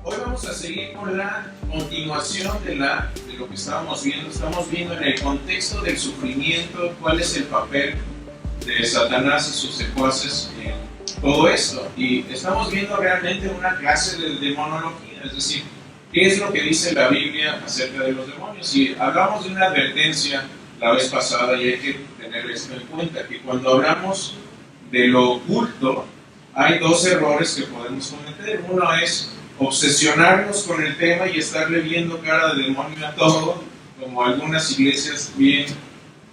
Hoy vamos a seguir con la continuación de lo que estábamos viendo. Estamos viendo en el contexto del sufrimiento cuál es el papel de Satanás y sus secuaces en todo esto. Y estamos viendo realmente una clase de demonología, es decir, qué es lo que dice la Biblia acerca de los demonios. Y hablamos de una advertencia la vez pasada y hay que tener esto en cuenta, que cuando hablamos de lo oculto hay dos errores que podemos cometer. Uno es obsesionarnos con el tema y estarle viendo cara de demonio a todo, como algunas iglesias bien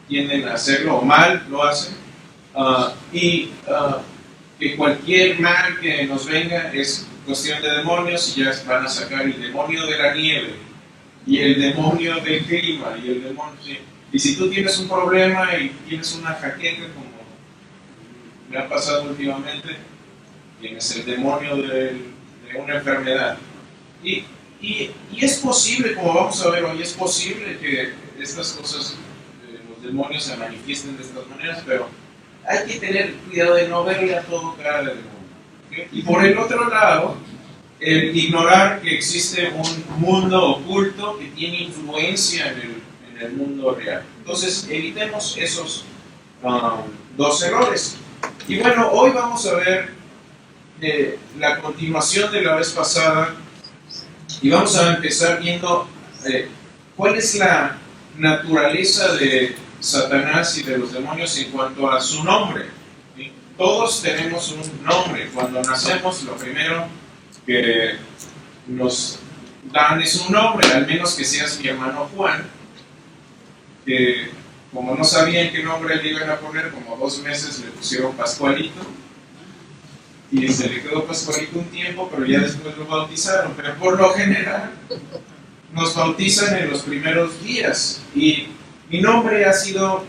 tienden a hacerlo, o mal lo hacen, que cualquier mal que nos venga es cuestión de demonios y ya van a sacar el demonio de la nieve y el demonio del clima y el demonio, sí. Y si tú tienes un problema y tienes una jaqueca, como me ha pasado últimamente, tienes el demonio de una enfermedad. Y es posible, como vamos a ver hoy, es posible que estas cosas, los demonios se manifiesten de estas maneras, pero hay que tener cuidado de no verle a todo cara de demonio. ¿Okay? Y por el otro lado, el ignorar que existe un mundo oculto que tiene influencia en el mundo real. Entonces, evitemos esos dos errores. Y bueno, hoy vamos a ver la continuación de la vez pasada y vamos a empezar viendo cuál es la naturaleza de Satanás y de los demonios en cuanto a su nombre. ¿Sí? Todos tenemos un nombre. Cuando nacemos, lo primero que nos dan es un nombre, al menos que seas mi hermano Juan, que como no sabían qué nombre le iban a poner, como 2 meses le pusieron Pascualito. Y se le quedó Pascualito un tiempo, pero ya después lo bautizaron. Pero por lo general nos bautizan en los primeros días. Y mi nombre ha sido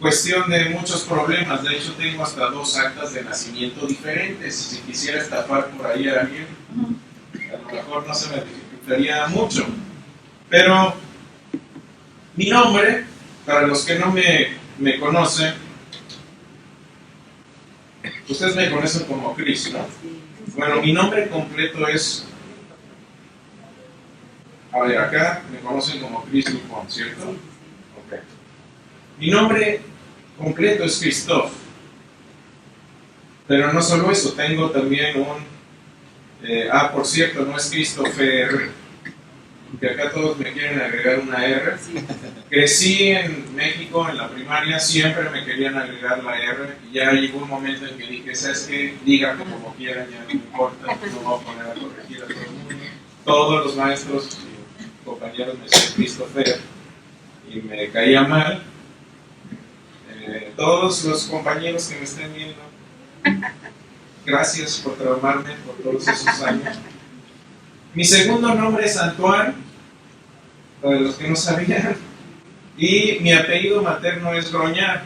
cuestión de muchos problemas. De hecho, tengo hasta 2 actas de nacimiento diferentes. Si quisiera estafar por ahí a alguien, a lo mejor no se me dificultaría mucho. Pero mi nombre, para los que no me conocen, ustedes me conocen como Chris, ¿no? Bueno, mi nombre completo es... A ver, acá me conocen como Chris Dupont, ¿cierto? Ok. Mi nombre completo es Christophe. Pero no solo eso, tengo también un... por cierto, no es Christopher, que acá todos me quieren agregar una R. Crecí en México, en la primaria, siempre me querían agregar la R, y ya llegó un momento en que dije, ¿sabes qué? Díganme como quieran, ya no me importa, no voy a poner a corregir a todo el mundo. Todos los maestros y compañeros me decían Christopher, y me caía mal. Todos los compañeros que me estén viendo, gracias por traumarme por todos esos años. Mi segundo nombre es Antoine, para los que no sabían, y mi apellido materno es Groñar.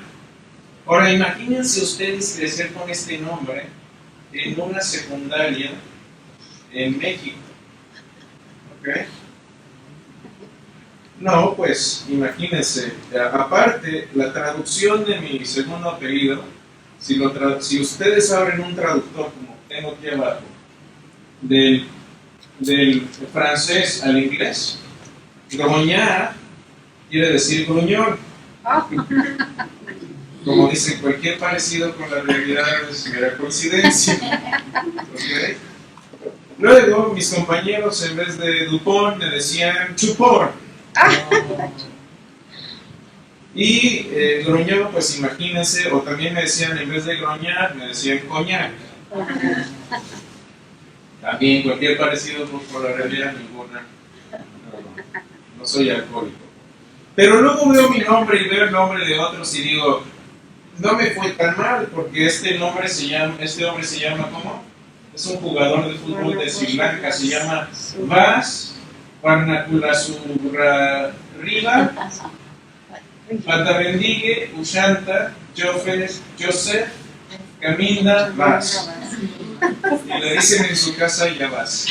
Ahora, imagínense ustedes crecer con este nombre en una secundaria en México. ¿Ok? No, pues imagínense. Aparte, la traducción de mi segundo apellido, si ustedes abren un traductor, como tengo aquí abajo, del francés al inglés, groñar quiere decir gruñón. Como dicen, cualquier parecido con la realidad es mera coincidencia. ¿Okay? Luego, mis compañeros en vez de Dupont me decían Chupor. Y gruñón, pues imagínense, o también me decían, en vez de groñar, me decían coñac. También cualquier parecido con la realidad, ninguna. No soy alcohólico. Pero luego veo mi nombre y veo el nombre de otros y digo, no me fue tan mal, porque este hombre se llama ¿cómo? Es un jugador de fútbol de Sri Lanka, se llama Vas Parnakulasurariva Patabendigue Ushanta Joseph Caminda Vas. Y le dicen en su casa, ya vas.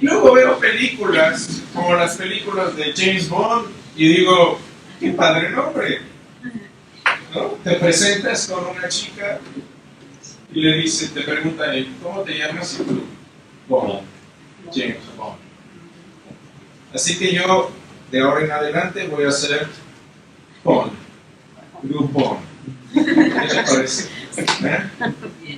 Y luego veo películas, como las películas de James Bond, y digo, qué padre nombre, ¿no? Te presentas con una chica y le dice, te pregunta, ¿cómo te llamas? Y tú, Bond, James Bond. Así que yo, de ahora en adelante, voy a ser Bond, Blue Bond. ¿Qué te parece?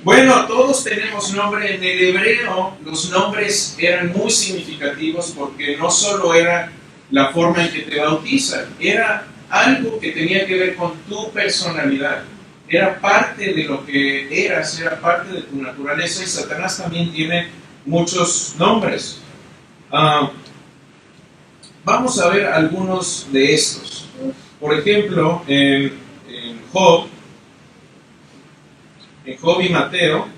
Bueno, todos tenemos nombre. En el hebreo los nombres eran muy significativos porque no solo era la forma en que te bautizan, era algo que tenía que ver con tu personalidad, era parte de lo que eras, era parte de tu naturaleza. Y Satanás también tiene muchos nombres. Vamos a ver algunos de estos. Por ejemplo, en Job y Mateo,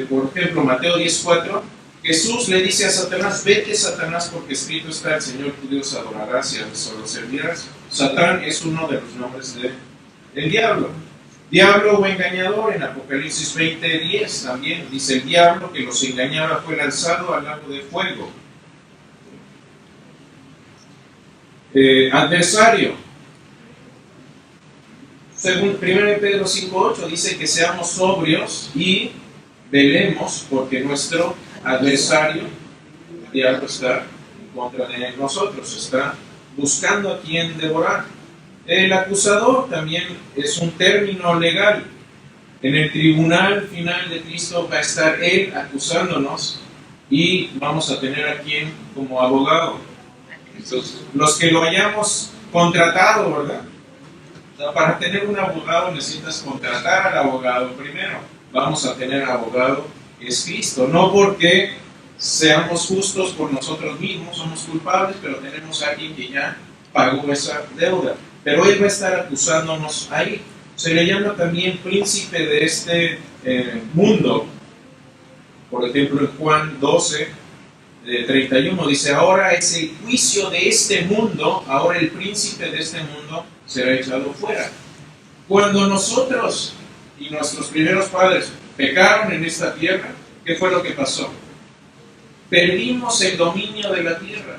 por ejemplo, Mateo 10:4, Jesús le dice a Satanás, vete Satanás, porque escrito está, el Señor tu Dios adorarás y a él solo servirás. Satán es uno de los nombres del diablo. Diablo o engañador, en Apocalipsis 20:10 también dice, el diablo que los engañaba fue lanzado al lago de fuego. Adversario, según 1 Pedro 5:8 dice que seamos sobrios y velemos, porque nuestro adversario, el diablo, está en contra de nosotros, está buscando a quien devorar. El acusador también es un término legal. En el tribunal final de Cristo va a estar Él acusándonos y vamos a tener a quien como abogado. Entonces, los que lo hayamos contratado, ¿verdad? O sea, para tener un abogado necesitas contratar al abogado primero. Vamos a tener abogado, es Cristo. No porque seamos justos por nosotros mismos, somos culpables, pero tenemos a alguien que ya pagó esa deuda. Pero Él va a estar acusándonos ahí. Se le llama también príncipe de este mundo. Por ejemplo, en Juan 12:31 dice, ahora es el juicio de este mundo, ahora el príncipe de este mundo será echado fuera. Cuando nosotros y nuestros primeros padres pecaron en esta tierra, ¿qué fue lo que pasó? Perdimos el dominio de la tierra.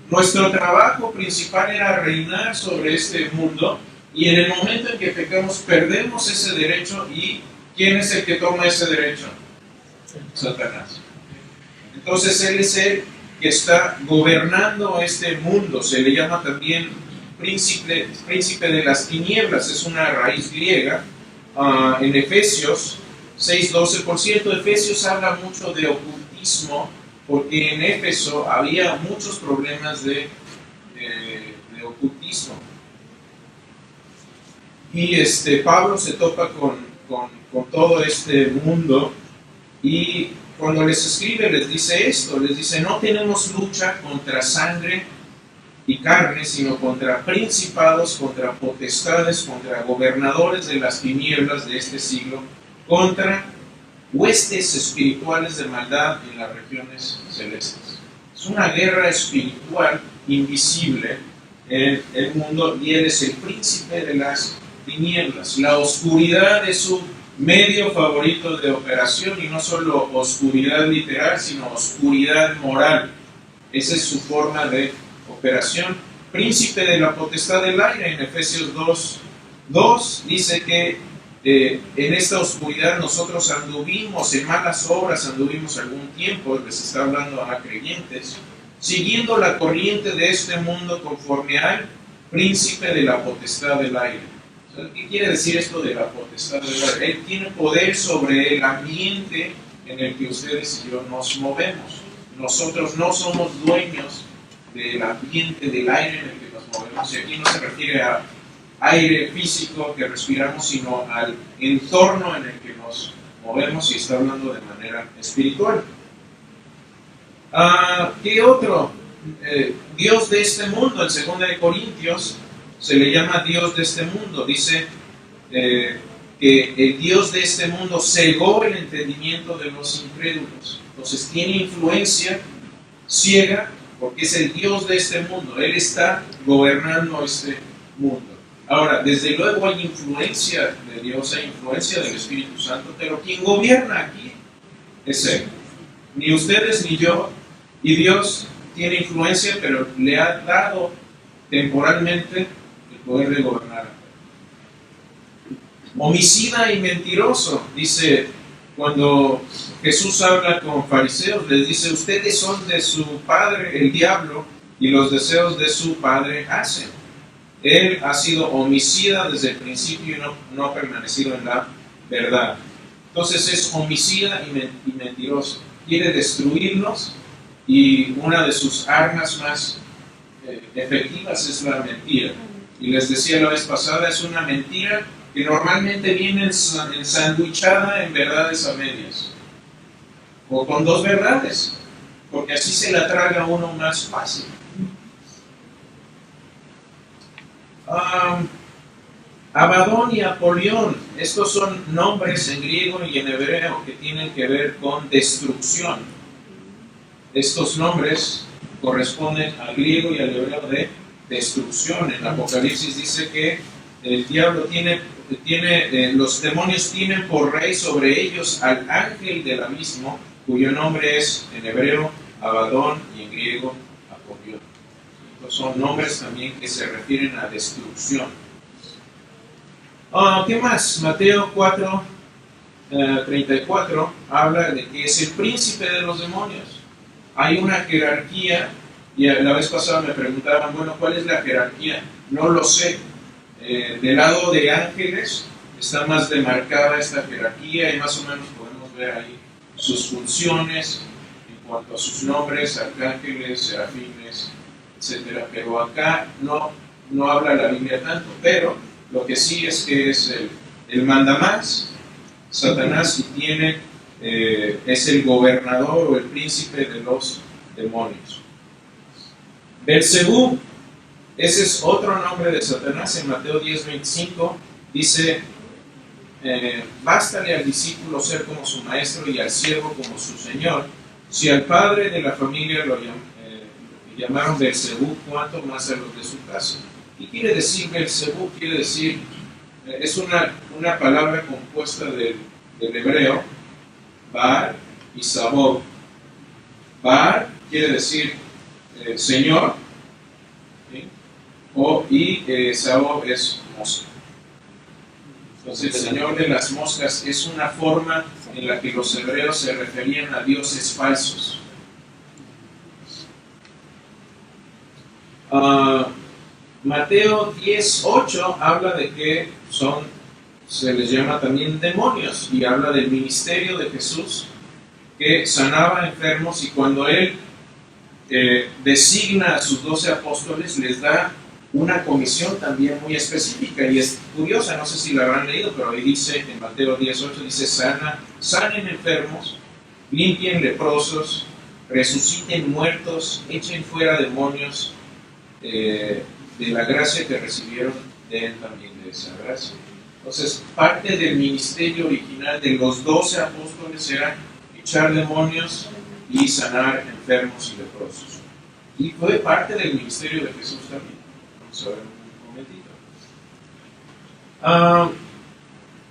Nuestro trabajo principal era reinar sobre este mundo, y en el momento en que pecamos perdemos ese derecho. ¿Y quién es el que toma ese derecho? Satanás. Entonces Él es el que está gobernando este mundo. Se le llama también príncipe de las tinieblas, es una raíz griega. En Efesios 6:12, por cierto, Efesios habla mucho de ocultismo, porque en Éfeso había muchos problemas de ocultismo. Y Pablo se topa con todo este mundo, y cuando les escribe les dice esto, les dice, no tenemos lucha contra sangre y carne, sino contra principados, contra potestades, contra gobernadores de las tinieblas de este siglo, contra huestes espirituales de maldad en las regiones celestes. Es una guerra espiritual invisible en el mundo, y Él es el príncipe de las tinieblas. La oscuridad es su medio favorito de operación, y no solo oscuridad literal, sino oscuridad moral. Esa es su forma de operación. Príncipe de la potestad del aire, en Efesios 2:2 dice que en esta oscuridad nosotros anduvimos en malas obras, anduvimos algún tiempo, les está hablando a creyentes, siguiendo la corriente de este mundo conforme al príncipe de la potestad del aire. ¿Qué quiere decir esto de la potestad del aire? Él tiene poder sobre el ambiente en el que ustedes y yo nos movemos. Nosotros no somos dueños del ambiente, del aire en el que nos movemos, y aquí no se refiere a aire físico que respiramos, sino al entorno en el que nos movemos, y está hablando de manera espiritual. ¿Qué otro? Dios de este mundo, en 2 Corintios se le llama Dios de este mundo. Dice que el Dios de este mundo cegó el entendimiento de los incrédulos. Entonces tiene influencia ciega porque es el Dios de este mundo. Él está gobernando este mundo. Ahora, desde luego hay influencia de Dios, hay influencia del Espíritu Santo, pero quien gobierna aquí es Él. Ni ustedes ni yo. Y Dios tiene influencia, pero le ha dado temporalmente el poder de gobernar. Homicida y mentiroso, dice cuando Jesús habla con fariseos, les dice, ustedes son de su padre, el diablo, y los deseos de su padre hacen. Él ha sido homicida desde el principio y no ha permanecido en la verdad. Entonces es homicida y mentiroso. Quiere destruirnos y una de sus armas más efectivas es la mentira. Y les decía la vez pasada, es una mentira que normalmente viene ensanduichada en verdades a medias. O con dos verdades, porque así se la traga uno más fácil. Abadón y Apolión, estos son nombres en griego y en hebreo que tienen que ver con destrucción. Estos nombres corresponden al griego y al hebreo de destrucción. En Apocalipsis dice que el diablo los demonios tienen por rey sobre ellos al ángel del abismo, cuyo nombre es en hebreo Abadón y en griego Apolión. Estos son nombres también que se refieren a destrucción. ¿Qué más? Mateo 4, 34 habla de que es el príncipe de los demonios. Hay una jerarquía, y la vez pasada me preguntaban, bueno, ¿cuál es la jerarquía? No lo sé. Del lado de ángeles está más demarcada esta jerarquía y más o menos podemos ver ahí sus funciones en cuanto a sus nombres, arcángeles, serafines, etc. Pero acá no habla la Biblia tanto, pero lo que sí es que es el mandamás, Satanás, y es el gobernador o el príncipe de los demonios. Belzebú, ese es otro nombre de Satanás. En Mateo 10:25 dice, bástale al discípulo ser como su maestro y al siervo como su señor. Si al padre de la familia lo llamaron Belzebú, ¿cuánto más a los de su casa? ¿Qué quiere decir Belzebú? Quiere decir, es una palabra compuesta del hebreo, Bar y Sabor. Bar quiere decir señor, ¿sí? Y Sabor es mosca. Entonces, el señor de las moscas es una forma en la que los hebreos se referían a dioses falsos. Mateo 10:8 habla de que se les llama también demonios, y habla del ministerio de Jesús que sanaba enfermos, y cuando él designa a sus 12 apóstoles les da una comisión también muy específica, y es curiosa, no sé si la habrán leído, pero ahí dice en Mateo 10:8, dice, sanen enfermos, limpien leprosos, resuciten muertos, echen fuera demonios, de la gracia que recibieron de él también, de esa gracia. Entonces, parte del ministerio original de los 12 apóstoles era echar demonios y sanar enfermos y leprosos. Y fue parte del ministerio de Jesús también. Vamos a ver un momentito.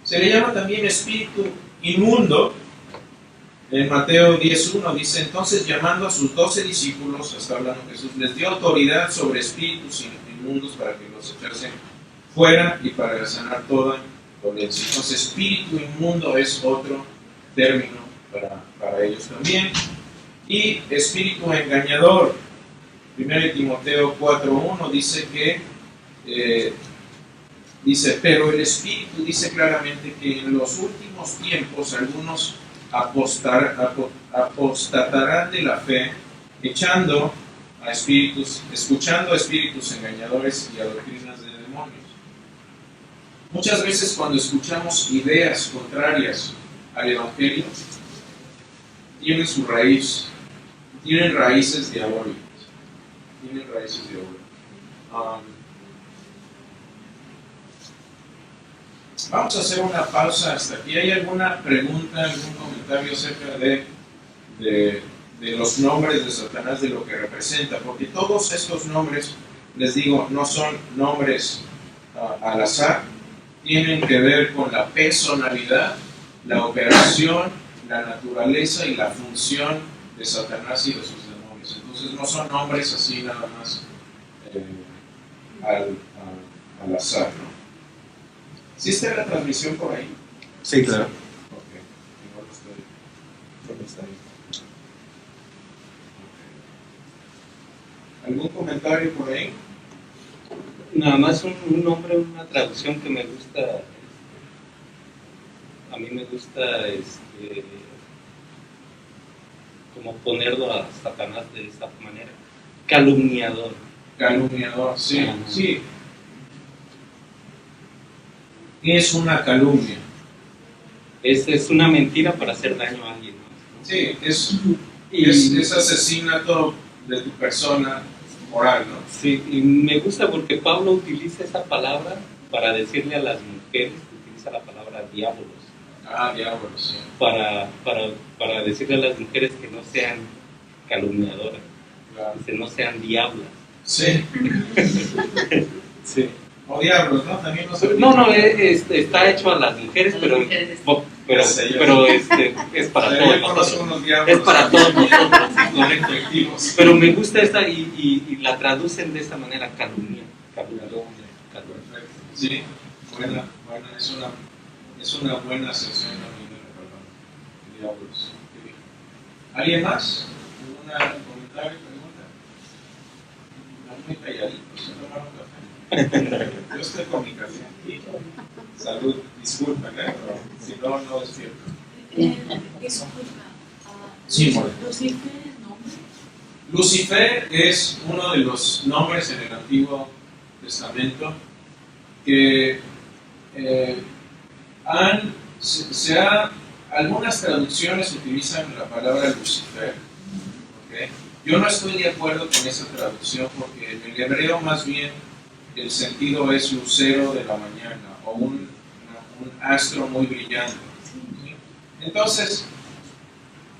Se le llama también espíritu inmundo. En Mateo 10:1 dice, entonces llamando a sus 12 discípulos, está hablando Jesús, les dio autoridad sobre espíritus inmundos para que los echasen fuera y para sanar toda dolencia. Entonces, espíritu inmundo es otro término para ellos también. Y espíritu engañador, 1 Timoteo 4:1 dice que pero el espíritu dice claramente que en los últimos tiempos algunos apostatarán de la fe, escuchando a espíritus engañadores y a doctrinas de demonios. Muchas veces cuando escuchamos ideas contrarias al Evangelio, tienen raíces diabólicas. Vamos a hacer una pausa hasta aquí. ¿Hay alguna pregunta, algún comentario acerca de los nombres de Satanás, de lo que representa? Porque todos estos nombres, les digo, no son nombres al azar, tienen que ver con la personalidad, la operación, la naturaleza y la función de Satanás y de sus demonios. Entonces no son nombres así nada más al azar, ¿no? ¿Sí está la transmisión por ahí? Sí, claro. Ok. comentario por ahí? Nada más un nombre, una traducción que me gusta. A mí me gusta como ponerlo a Satanás de esa manera. Calumniador. Calumniador, sí, sí. Es una calumnia. Es una mentira para hacer daño a alguien, ¿no? Sí, es asesinato de tu persona moral, ¿no? Sí, y me gusta porque Pablo utiliza esa palabra para decirle a las mujeres, utiliza la palabra diablos. Ah, diablos, sí. Para decirle a las mujeres que no sean calumniadoras, Claro. que no sean diablas. Sí. Sí. O diablos, ¿no? También no se No, está hecho a las mujeres, pero es para todos nosotros. Es para todos nosotros, sí, correcto. Pero me gusta esta y la traducen de esa manera, calumnia. Perfecto. Sí, buena, es una buena sección también de la palabra. Diablos. ¿Alguien más? ¿Algún comentario, pregunta? Están muy calladitos, ¿se tomaron café? Yo estoy con mi café. Salud, disculpen, pero si no, no es cierto. Disculpa. Sí, More. ¿Lucifer es nombre? Lucifer es uno de los nombres en el Antiguo Testamento que algunas traducciones utilizan la palabra Lucifer. ¿Okay? Yo no estoy de acuerdo con esa traducción porque en el hebreo más bien el sentido es lucero de la mañana o un astro muy brillante. ¿Sí? Entonces,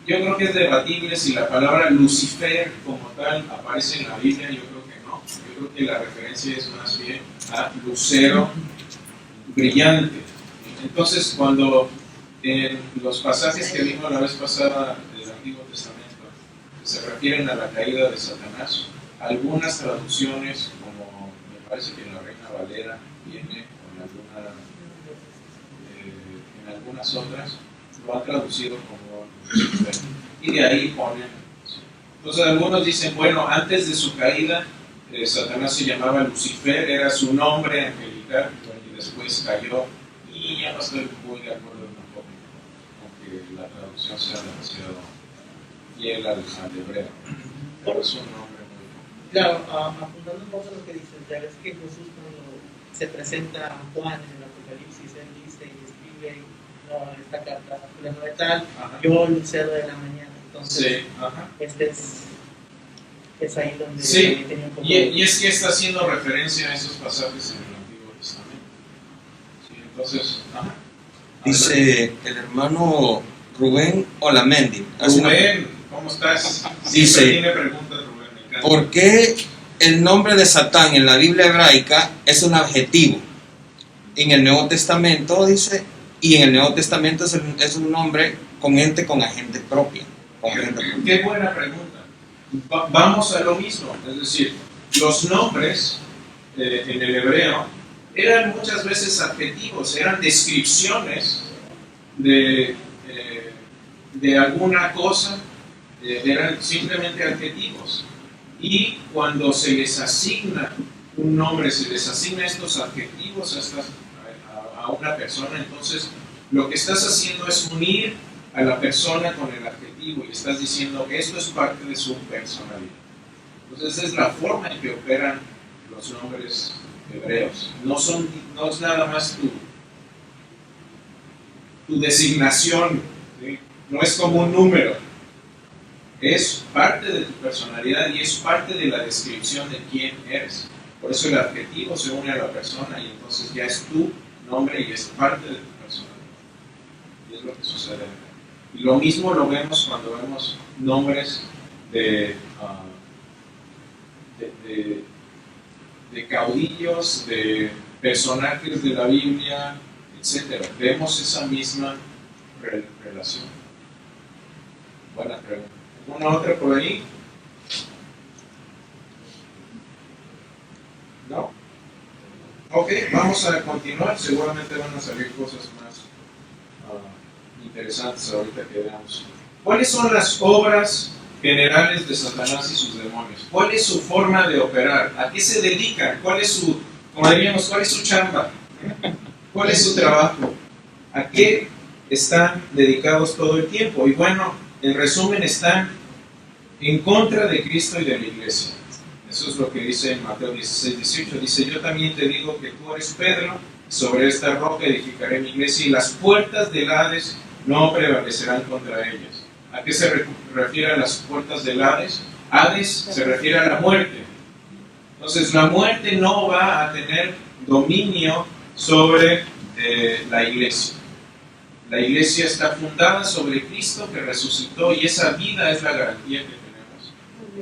yo creo que es debatible si la palabra Lucifer como tal aparece en la Biblia. Yo creo que no. Yo creo que la referencia es más bien a lucero brillante. Entonces, cuando en los pasajes que vimos la vez pasada del Antiguo Testamento se refieren a la caída de Satanás, algunas traducciones, como me parece que en la Reina Valera viene, o en algunas otras, lo han traducido como Lucifer. Y de ahí ponen. Entonces algunos dicen, bueno, antes de su caída, Satanás se llamaba Lucifer, era su nombre angelical, y después cayó. Y ya no estoy muy de acuerdo tampoco con que la traducción sea demasiado fiel al hebreo. Pero es un nombre muy... Claro, apuntando un poco a lo que dices, ya ves que Jesús cuando se presenta a Juan en el Apocalipsis, él dice y escribe esta carta fulano de tal, yo lucero de la mañana. Entonces, sí, es ahí donde sí, tenía un poco y es que está haciendo referencia a esos pasajes en el Antiguo Testamento. Sí, entonces, dice el hermano Rubén Olamendi. Rubén, ¿cómo estás? Dice, tiene preguntas, Rubén, me encanta. ¿Por qué el nombre de Satán en la Biblia hebraica es un adjetivo? En el Nuevo Testamento dice, y en el Nuevo Testamento es un nombre con agente propia. Qué buena pregunta. Vamos a lo mismo, es decir, los nombres en el hebreo eran muchas veces adjetivos, eran descripciones de alguna cosa, eran simplemente adjetivos. Y cuando se les asigna un nombre, se les asigna estos adjetivos a una persona, entonces lo que estás haciendo es unir a la persona con el adjetivo y estás diciendo que esto es parte de su personalidad. Entonces esa es la forma en que operan los nombres hebreos. No es nada más tu designación, ¿sí? No es como un número, es parte de tu personalidad y es parte de la descripción de quién eres. Por eso el adjetivo se une a la persona y entonces ya es tu nombre y es parte de tu personalidad. Y es lo que sucede. Y lo mismo lo vemos cuando vemos nombres de caudillos, de personajes de la Biblia, etc. Vemos esa misma relación. Buena pregunta. ¿Alguna otra por ahí? ¿No? Ok, vamos a continuar. Seguramente van a salir cosas más interesantes ahorita que veamos. ¿Cuáles son las obras generales de Satanás y sus demonios. ¿Cuál es su forma de operar? ¿A qué se dedican? ¿Cuál es su, como diríamos, cuál es su chamba? ¿Cuál es su trabajo? ¿A qué están dedicados todo el tiempo? Y bueno, en resumen, están en contra de Cristo y de la iglesia. Eso es lo que dice en Mateo 16:18. Dice, yo también te digo que tú eres Pedro, sobre esta roca edificaré mi iglesia y las puertas del Hades no prevalecerán contra ellas. ¿A qué se refiere a las puertas del Hades? Hades se refiere a la muerte. Entonces la muerte no va a tener dominio sobre la iglesia. La iglesia está fundada sobre Cristo que resucitó y esa vida es la garantía que tenemos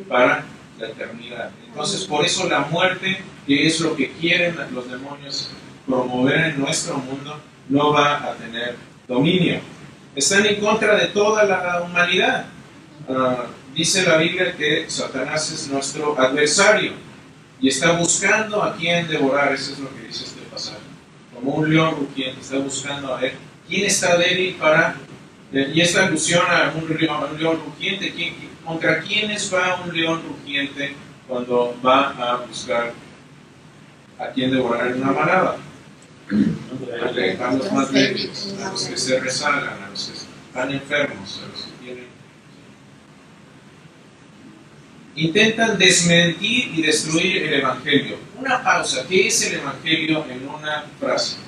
para la eternidad. Entonces por eso la muerte, que es lo que quieren los demonios promover en nuestro mundo, no va a tener dominio. Están en contra de toda la humanidad. Dice la Biblia que Satanás es nuestro adversario y está buscando a quien devorar. Eso es lo que dice este pasaje. Como un león rugiente, está buscando a ver quién está débil para... Y esta alusión a un león rugiente, ¿contra quiénes va un león rugiente cuando va a buscar a quien devorar en una manada? A los más débiles, a los que se rezagan, a los que están enfermos, a los que tienen... Intentan desmentir y destruir el Evangelio. Una pausa, ¿qué es el Evangelio en una frase?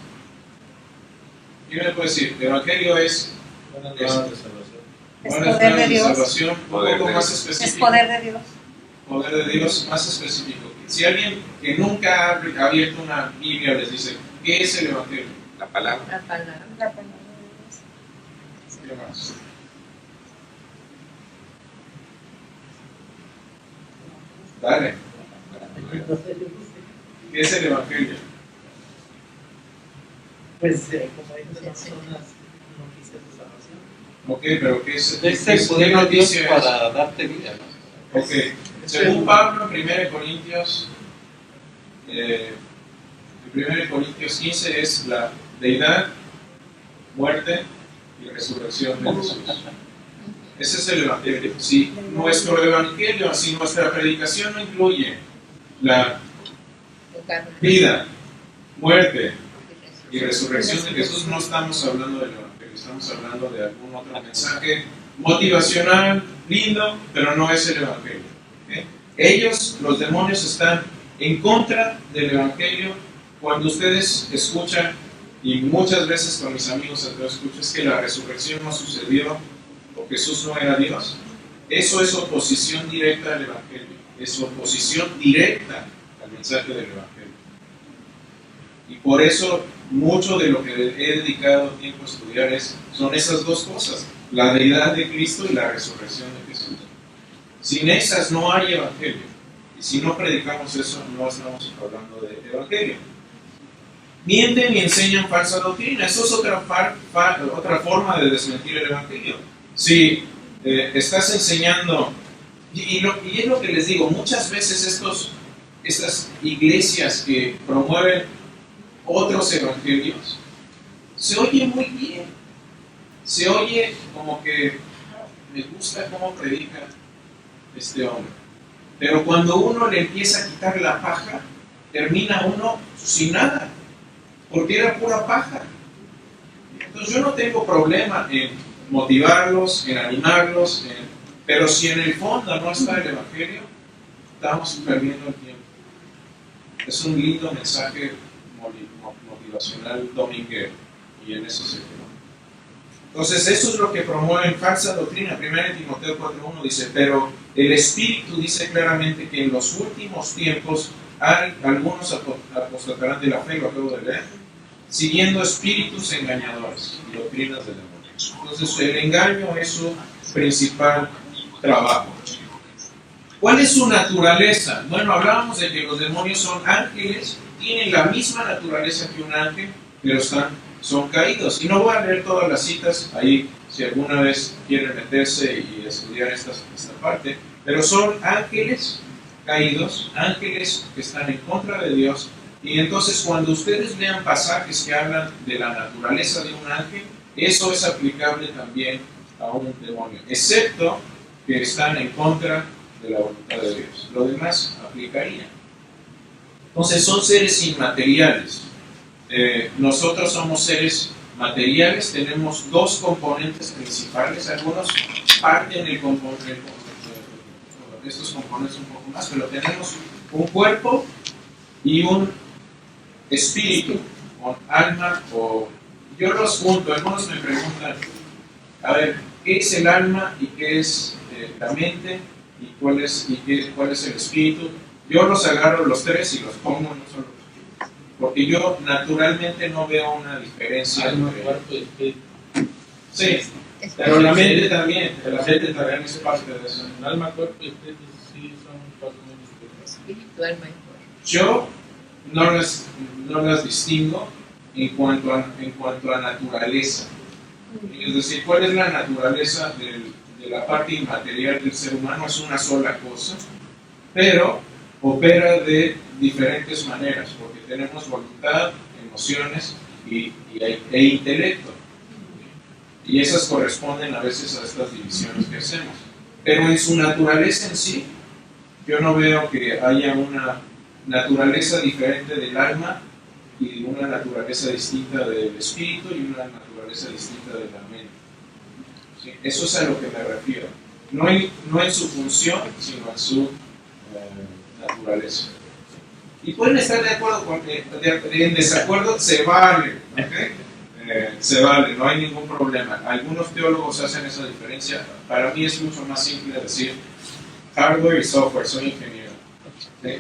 ¿Quién me puede decir? El Evangelio es Buenas nuevas de salvación. Es buenas poder de nuevas de Dios. salvación, un poco más específico. Es poder de Dios. Poder de Dios más específico. Si alguien que nunca ha abierto una Biblia les dice, ¿qué es el Evangelio? La palabra. La palabra. La palabra de Dios. ¿Qué más? Dale. ¿Qué es el Evangelio? Pues, como dices, son las noticias de salvación. Ok, pero ¿qué es? Es el poder de Dios para darte vida, ¿no? Ok, según Pablo, en 1 Corintios 15 es la deidad, muerte y resurrección de Jesús. Ese es el Evangelio. Si nuestro Evangelio, si nuestra predicación no incluye la vida, muerte y resurrección de Jesús, no estamos hablando del Evangelio, estamos hablando de algún otro mensaje motivacional, lindo, pero no es el Evangelio. ¿Okay? Ellos, los demonios, están en contra del Evangelio. Cuando ustedes escuchan, y muchas veces con mis amigos ateos escucho, es que la resurrección no sucedió o Jesús no era Dios. Eso es oposición directa al Evangelio, es oposición directa al mensaje del Evangelio. Y por eso mucho de lo que he dedicado tiempo a estudiar son esas dos cosas, la deidad de Cristo y la resurrección de Jesús. Sin esas no hay Evangelio. Y si no predicamos eso, no estamos hablando de Evangelio. Mienten y enseñan falsa doctrina. Eso es otra forma de desmentir el Evangelio. Si estás enseñando, y es lo que les digo, muchas veces estas iglesias que promueven otros evangelios, se oye muy bien. Se oye como que me gusta cómo predica este hombre. Pero cuando uno le empieza a quitar la paja, termina uno sin nada, porque era pura paja. Entonces yo no tengo problema en motivarlos, en animarlos, pero si en el fondo no está el Evangelio, estamos perdiendo el tiempo. Es un lindo mensaje motivacional dominguero, y en eso se quedó. Entonces eso es lo que promueven falsa doctrina. 1 Timoteo 4:1 dice, pero el Espíritu dice claramente que en los últimos tiempos algunos apostatarán de la fe, lo acabo de leer, siguiendo espíritus engañadores y doctrinas de demonios. Entonces el engaño es su principal trabajo. ¿Cuál es su naturaleza? Bueno, hablábamos de que los demonios son ángeles, tienen la misma naturaleza que un ángel, pero son caídos. Y no voy a leer todas las citas ahí, si alguna vez quieren meterse y estudiar esta parte, pero son ángeles caídos, ángeles que están en contra de Dios. Y entonces cuando ustedes lean pasajes que hablan de la naturaleza de un ángel, eso es aplicable también a un demonio, excepto que están en contra de la voluntad de Dios. Lo demás aplicaría. Entonces son seres inmateriales. Nosotros somos seres materiales, tenemos dos componentes principales. Algunos parten estos componentes un poco más, pero tenemos un cuerpo y un espíritu, o alma, o yo los junto. Algunos me preguntan, a ver, ¿qué es el alma y qué es la mente y cuál es el espíritu? Yo los agarro los tres y los pongo en un solo, porque yo naturalmente no veo una diferencia. Alma, entre... cuerpo y espíritu. Sí, pero la mente también es parte de eso. Alma, cuerpo y espíritu sí son cosas muy distintas. Espíritu, alma y cuerpo. Yo no las distingo en cuanto a naturaleza. Es decir, ¿cuál es la naturaleza de la parte inmaterial del ser humano? Es una sola cosa, pero opera de diferentes maneras, porque tenemos voluntad, emociones e intelecto. Y esas corresponden a veces a estas divisiones que hacemos. Pero en su naturaleza en sí, yo no veo que haya una naturaleza diferente del alma y una naturaleza distinta del espíritu y una naturaleza distinta de la mente. ¿Sí? Eso es a lo que me refiero. No en su función, sino en su naturaleza. Y pueden estar de acuerdo en desacuerdo, se vale, ¿okay? Se vale, no hay ningún problema. Algunos teólogos hacen esa diferencia. Para mí es mucho más simple decir hardware y software, soy ingeniero. ¿Sí?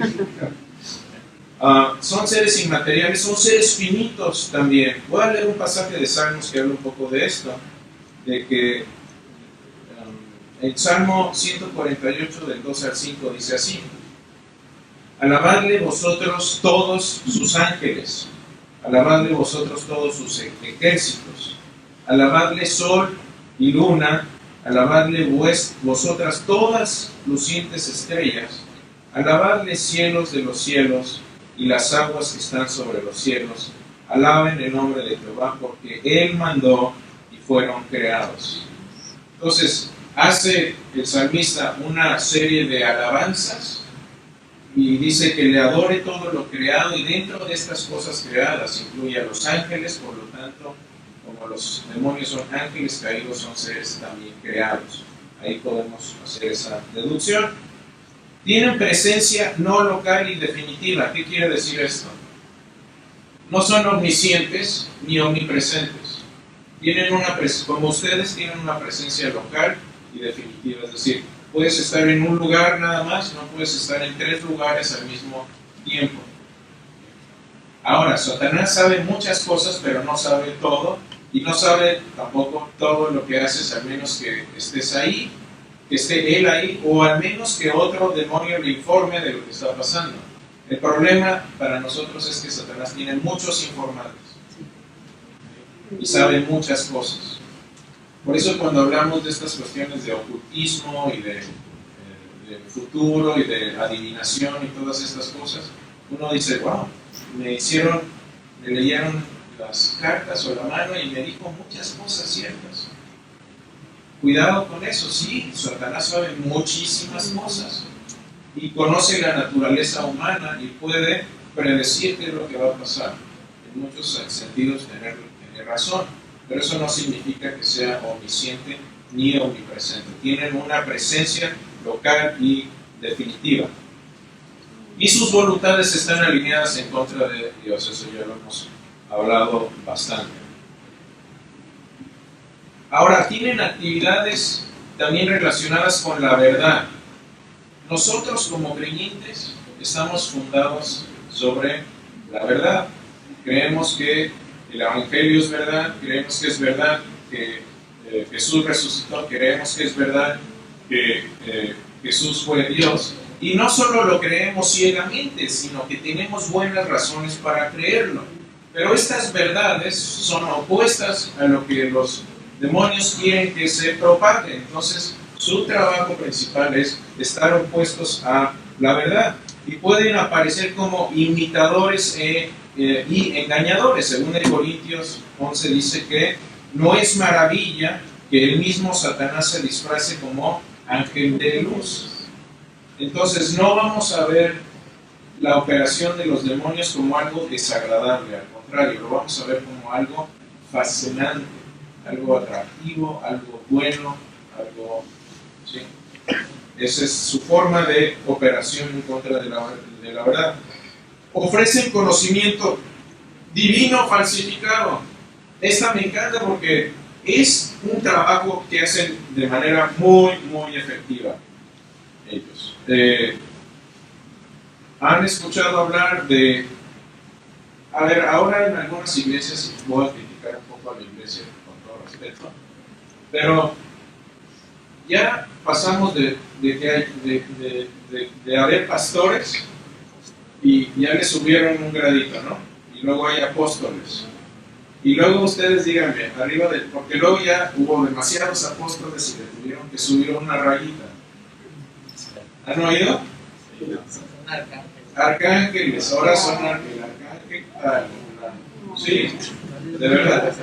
Son seres inmateriales, son seres finitos también. Voy a leer un pasaje de Salmos que habla un poco de esto, de que el Salmo 148 del 2 al 5 dice así: alabadle vosotros todos sus ángeles, alabadle vosotros todos sus ejércitos, alabadle sol y luna, alabadle vosotras todas lucientes estrellas, alabadle cielos de los cielos y las aguas que están sobre los cielos, alaben el nombre de Jehová, porque Él mandó y fueron creados. Entonces, hace el salmista una serie de alabanzas y dice que le adore todo lo creado, y dentro de estas cosas creadas incluye a los ángeles. Por lo tanto, como los demonios son ángeles caídos, son seres también creados. Ahí podemos hacer esa deducción. Tienen presencia no local y definitiva. ¿Qué quiere decir esto? No son omniscientes ni omnipresentes. Tienen como ustedes tienen una presencia local y definitiva. Es decir, puedes estar en un lugar nada más, no puedes estar en 3 lugares al mismo tiempo. Ahora, Satanás sabe muchas cosas, pero no sabe todo, y no sabe tampoco todo lo que haces, al menos que estés ahí, que esté él ahí, o al menos que otro demonio le informe de lo que está pasando. El problema para nosotros es que Satanás tiene muchos informantes y sabe muchas cosas. Por eso cuando hablamos de estas cuestiones de ocultismo y de futuro y de adivinación y todas estas cosas, uno dice, wow, me leyeron las cartas o la mano y me dijo muchas cosas ciertas. Cuidado con eso. Sí, Satanás sabe muchísimas cosas y conoce la naturaleza humana y puede predecir qué es lo que va a pasar. En muchos sentidos tener razón, pero eso no significa que sea omnisciente ni omnipresente. Tienen una presencia local y definitiva. Y sus voluntades están alineadas en contra de Dios. Eso ya lo hemos hablado bastante. Ahora, tienen actividades también relacionadas con la verdad. Nosotros como creyentes estamos fundados sobre la verdad. Creemos que el Evangelio es verdad, creemos que es verdad que Jesús resucitó, creemos que es verdad que Jesús fue Dios. Y no solo lo creemos ciegamente, sino que tenemos buenas razones para creerlo. Pero estas verdades son opuestas a lo que los demonios quieren que se propague. Entonces, su trabajo principal es estar opuestos a la verdad. Y pueden aparecer como imitadores y engañadores. Según de Corintios 11 dice que no es maravilla que el mismo Satanás se disfrace como ángel de luz. Entonces no vamos a ver la operación de los demonios como algo desagradable, al contrario, lo vamos a ver como algo fascinante, algo atractivo, algo bueno, algo... ¿sí? Esa es su forma de operación en contra de la verdad. Ofrecen conocimiento divino falsificado. Esta me encanta porque es un trabajo que hacen de manera muy, muy efectiva ellos. Han escuchado hablar de... A ver, ahora en algunas iglesias, voy a criticar un poco a la iglesia con todo respeto, pero ya pasamos de haber pastores y ya le subieron un gradito, ¿no? Y luego hay apóstoles. Y luego ustedes díganme, arriba de... Porque luego ya hubo demasiados apóstoles y le tuvieron que subir una rayita. ¿Han oído? Arcángeles, ahora son el arcángel. Sí, de verdad.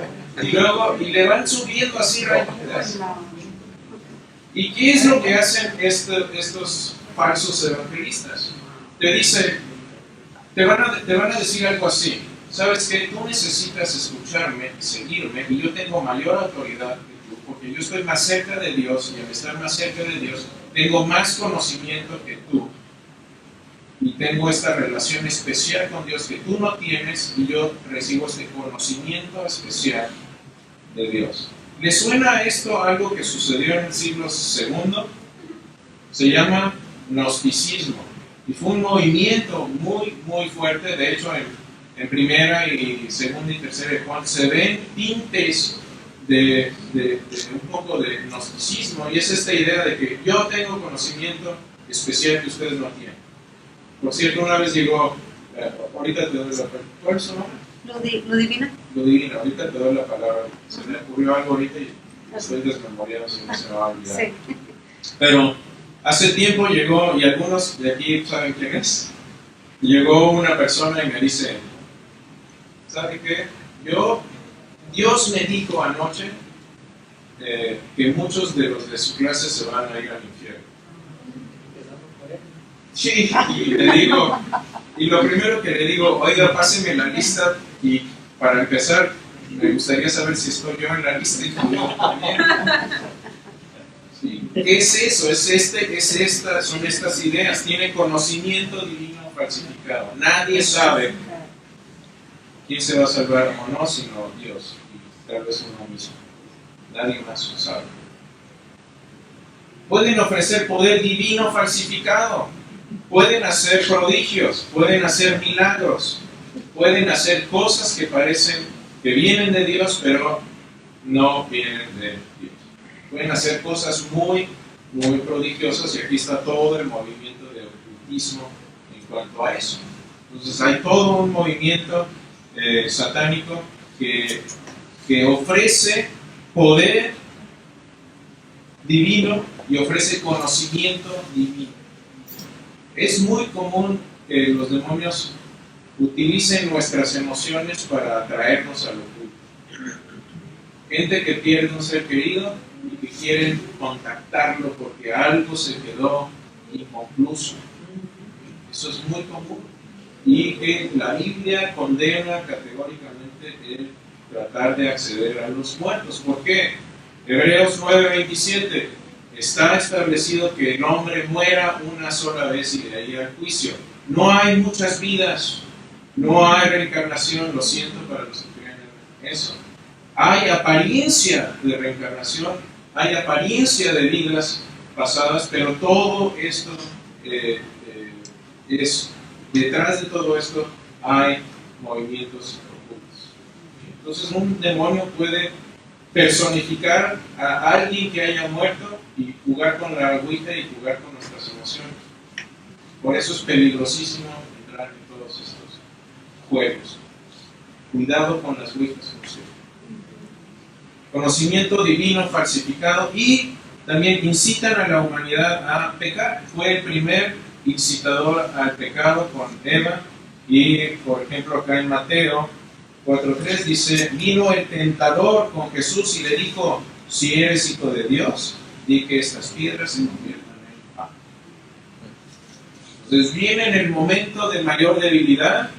Y le van subiendo así rayitas. ¿Y qué es lo que hacen estos falsos evangelistas? Te dicen, te van a decir algo así. ¿Sabes qué? Tú necesitas escucharme, seguirme, y yo tengo mayor autoridad que tú, porque yo estoy más cerca de Dios, y al estar más cerca de Dios, tengo más conocimiento que tú. Y tengo esta relación especial con Dios que tú no tienes, y yo recibo este conocimiento especial de Dios. ¿Le suena esto algo que sucedió en el siglo II? Se llama gnosticismo. Y fue un movimiento muy, muy fuerte. De hecho, en primera y segunda y tercera de Juan se ven tintes de un poco de gnosticismo. Y es esta idea de que yo tengo conocimiento especial que ustedes no tienen. Por cierto, una vez llegó, ahorita te doy la palabra. ¿Cuál es su nombre? Lo divino. Lo divino, ahorita te doy la palabra. Se me ocurrió algo ahorita y estoy desmemoriado, si no se me va a olvidar. Sí. Pero hace tiempo llegó, y algunos de aquí saben quién es, llegó una persona y me dice, ¿sabe qué? Dios me dijo anoche que muchos de los de su clase se van a ir al infierno. Sí, y le digo, y lo primero que le digo, oiga, páseme la lista, y para empezar, me gustaría saber si estoy yo en la lista y yo también. Sí. ¿Qué es eso? Son estas ideas. Tiene conocimiento divino falsificado. Nadie sabe quién se va a salvar o no, sino Dios, y tal vez uno mismo. Nadie más lo sabe. Pueden ofrecer poder divino falsificado. Pueden hacer prodigios, pueden hacer milagros, pueden hacer cosas que parecen que vienen de Dios, pero no vienen de Dios. Pueden hacer cosas muy, muy prodigiosas, y aquí está todo el movimiento de ocultismo en cuanto a eso. Entonces hay todo un movimiento satánico que ofrece poder divino y ofrece conocimiento divino. Es muy común que los demonios utilicen nuestras emociones para atraernos al oculto. Gente que pierde un ser querido y que quieren contactarlo porque algo se quedó inconcluso. Eso es muy común. Y que la Biblia condena categóricamente el tratar de acceder a los muertos. ¿Por qué? Hebreos 9:27. Está establecido que el hombre muera una sola vez y de ahí al juicio. No hay muchas vidas, no hay reencarnación, lo siento para los que creen en eso. Hay apariencia de reencarnación, hay apariencia de vidas pasadas, pero todo esto es, detrás de todo esto hay movimientos ocultos. Entonces un demonio puede personificar a alguien que haya muerto y jugar con la agüita y jugar con nuestras emociones. Por eso es peligrosísimo entrar en todos estos juegos. Cuidado con las ouijas. Conocimiento divino falsificado, y también incitan a la humanidad a pecar. Fue el primer incitador al pecado con Eva, y por ejemplo acá en Mateo 4:3 dice, vino el tentador con Jesús y le dijo, si eres hijo de Dios, di que estas piedras se conviertan en pan. Entonces viene en el momento de mayor debilidad,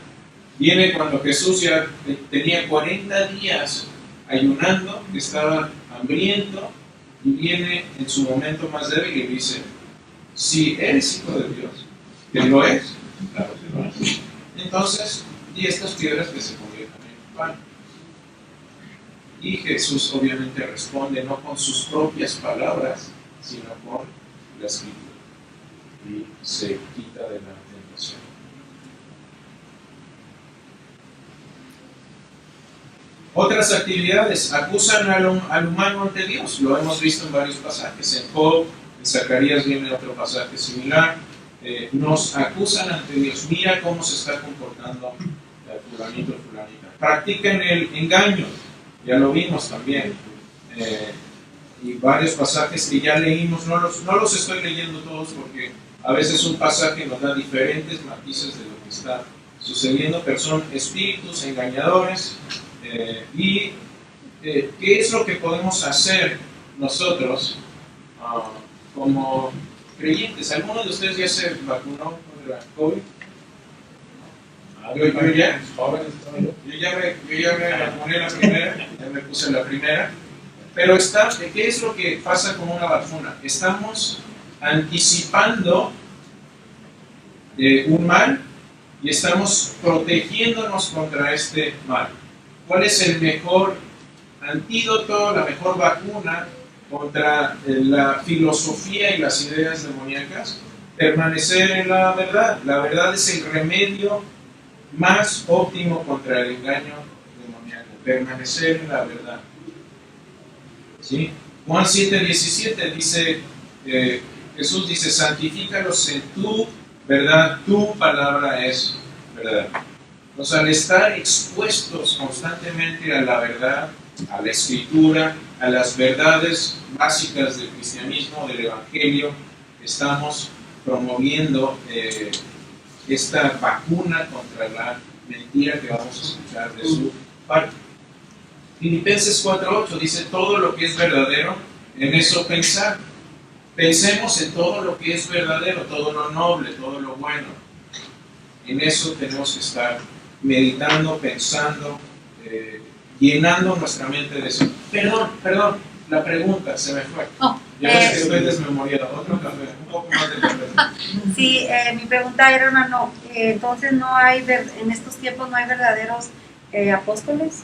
viene cuando Jesús ya tenía 40 días ayunando, que estaba hambriento, y viene en su momento más débil y dice, si eres hijo de Dios, que lo es, claro que lo es, entonces di estas piedras que se conviertan en pan. Y Jesús obviamente responde no con sus propias palabras, sino con la escritura. Y se quita de la tentación. Otras actividades acusan al humano ante Dios. Lo hemos visto en varios pasajes. En Job, en Zacarías viene otro pasaje similar. Nos acusan ante Dios. Mira cómo se está comportando fulanito o fulanita. Practican el engaño. Ya lo vimos también. Y varios pasajes que ya leímos. No los estoy leyendo todos porque a veces un pasaje nos da diferentes matices de lo que está sucediendo, pero son espíritus engañadores. ¿Qué es lo que podemos hacer nosotros como creyentes? ¿Alguno de ustedes ya se vacunó contra COVID? Yo ya me vacuné la primera, ya me puse la primera. Pero ¿qué es lo que pasa con una vacuna? Estamos anticipando un mal y estamos protegiéndonos contra este mal. ¿Cuál es el mejor antídoto, la mejor vacuna contra la filosofía y las ideas demoníacas? Permanecer en la verdad. La verdad es el remedio más óptimo contra el engaño demoníaco. Permanecer en la verdad. ¿Sí? Juan 7:17 dice, Jesús dice, santifícalos en tu verdad, tu palabra es verdad. Entonces, al estar expuestos constantemente a la verdad, a la escritura, a las verdades básicas del cristianismo, del evangelio, estamos promoviendo esta vacuna contra la mentira que vamos a escuchar de su parte. Filipenses 4:8 dice, todo lo que es verdadero, en eso pensar. Pensemos en todo lo que es verdadero, todo lo noble, todo lo bueno. En eso tenemos que estar meditando, pensando, llenando nuestra mente de eso. Perdón, la pregunta se me fue. Ya ves que estoy desmemoriado. Otro café, un poco más de café. Sí, mi pregunta era, hermano, entonces no hay, en estos tiempos no hay verdaderos apóstoles.